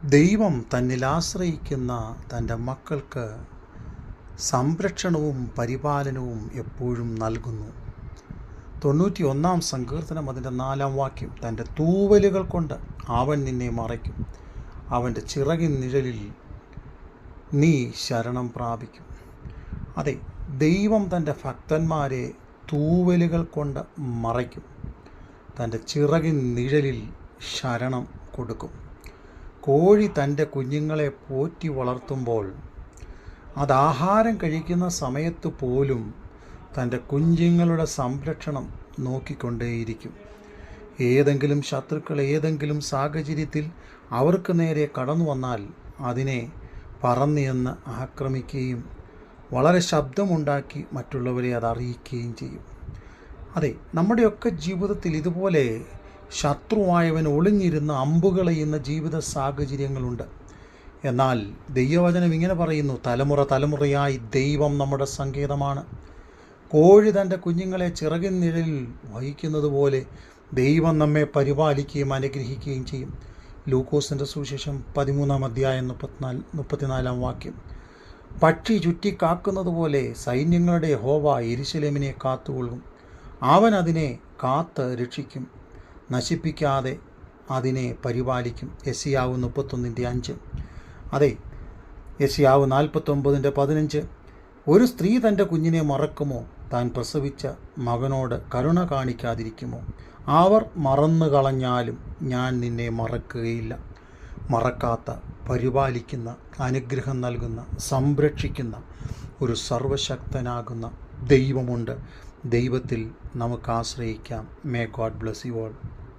ദൈവം തന്നിൽ ആശ്രയിക്കുന്ന തൻ്റെ മക്കൾക്ക് സംരക്ഷണവും പരിപാലനവും എപ്പോഴും നൽകുന്നു. 91 സങ്കീർത്തനം അതിൻ്റെ 4 വാക്യം, തൻ്റെ തൂവലുകൾ കൊണ്ട് അവൻ നിന്നെ മറയ്ക്കും, അവൻ്റെ ചിറകിൻ നിഴലിൽ നീ ശരണം പ്രാപിക്കും. അതെ, ദൈവം തൻ്റെ ഭക്തന്മാരെ തൂവലുകൾ കൊണ്ട് മറയ്ക്കും, തൻ്റെ ചിറകിൻ നിഴലിൽ ശരണം കൊടുക്കും. കോഴി തൻ്റെ കുഞ്ഞുങ്ങളെ പോറ്റി വളർത്തുമ്പോൾ അത് ആഹാരം കഴിക്കുന്ന സമയത്ത് പോലും തൻ്റെ കുഞ്ഞുങ്ങളുടെ സംരക്ഷണം നോക്കിക്കൊണ്ടേയിരിക്കും. ഏതെങ്കിലും ശത്രുക്കൾ ഏതെങ്കിലും സാഹചര്യത്തിൽ അവർക്ക് നേരെ കടന്നു വന്നാൽ അതിനെ പറന്നെന്ന് ആക്രമിക്കുകയും വളരെ ശബ്ദമുണ്ടാക്കി മറ്റുള്ളവരെ അത് അറിയിക്കുകയും ചെയ്യും. അതെ, നമ്മുടെയൊക്കെ ജീവിതത്തിൽ ഇതുപോലെ ശത്രുവായവൻ ഒളിഞ്ഞിരുന്ന് അമ്പുകളെയുന്ന ജീവിത സാഹചര്യങ്ങളുണ്ട്. എന്നാൽ ദൈവവചനം ഇങ്ങനെ പറയുന്നു, തലമുറ തലമുറയായി ദൈവം നമ്മുടെ സങ്കേതമാണ്. കോഴി തൻ്റെ കുഞ്ഞുങ്ങളെ ചിറകിൻ നിഴലിൽ വഹിക്കുന്നത് പോലെ ദൈവം നമ്മെ പരിപാലിക്കുകയും അനുഗ്രഹിക്കുകയും ചെയ്യും. ലൂക്കോസിൻ്റെ സുവിശേഷം 13 അധ്യായം 34 വാക്യം. പക്ഷി ചുറ്റിക്കാക്കുന്നത് പോലെ സൈന്യങ്ങളുടെ യഹോവ യെരൂശലേമിനെ കാത്തുകൊള്ളും, അവൻ അതിനെ കാത്ത് രക്ഷിക്കും, നശിപ്പിക്കാതെ അതിനെ പരിപാലിക്കും. യെശയ്യാവ് 31:5. അതെ, യെശയ്യാവ് 49:15. ഒരു സ്ത്രീ തൻ്റെ കുഞ്ഞിനെ മറക്കുമോ? താൻ പ്രസവിച്ച മകനോട് കരുണ കാണിക്കാതിരിക്കുമോ? അവർ മറന്നു കളഞ്ഞാലും ഞാൻ നിന്നെ മറക്കുകയില്ല. മറക്കാത്ത, പരിപാലിക്കുന്ന, അനുഗ്രഹം നൽകുന്ന, സംരക്ഷിക്കുന്ന ഒരു സർവശക്തനാകുന്ന ദൈവമുണ്ട്. ദൈവത്തിൽ നമുക്ക് ആശ്രയിക്കാം. May God bless you all.